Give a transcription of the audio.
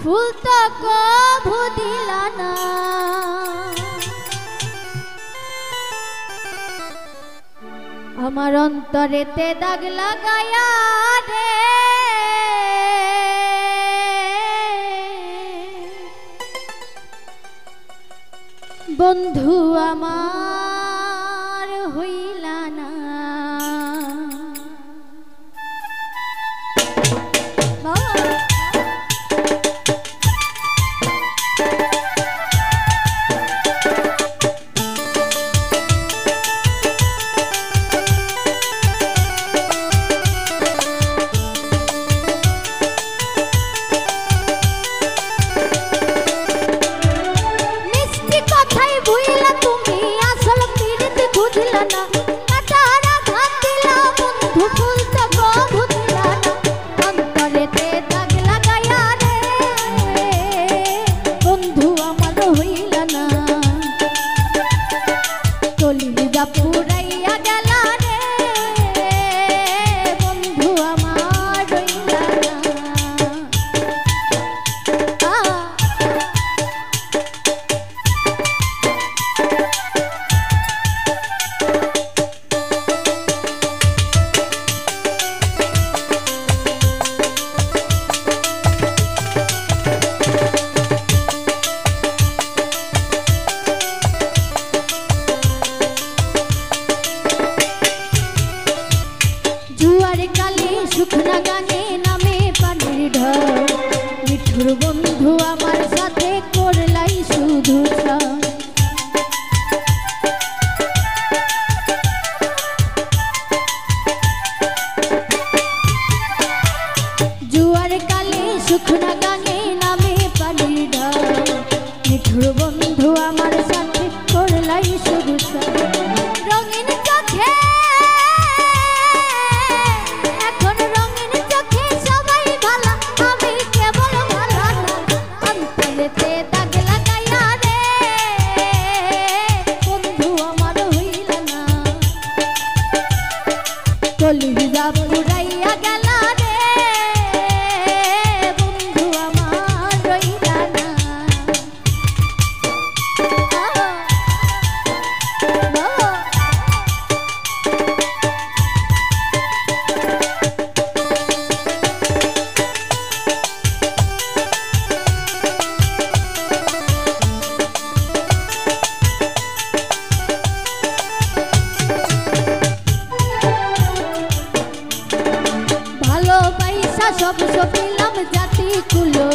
ফুল তো কভু দিলা না, আমার অন্তরেতে দাগ লাগায়া রে বন্ধু আমার হইলা না। পুরাইয়া গেলা রে বন্ধু আমার রইলা শুকনা গানে নামে পানির ঢল, মিঠুর বন্ধু আমার সাথে করলাই শুধু জুয়ার কালে শুকনা গানে নামে পানির ঢল, মিঠুর বন্ধু আমার সাথে করলাই শুধু রঙিন চোখে কলিজা পুরাইয়া গেলা রে বন্ধু আমার রইলা না। সব সপিলাম জাতি কুলো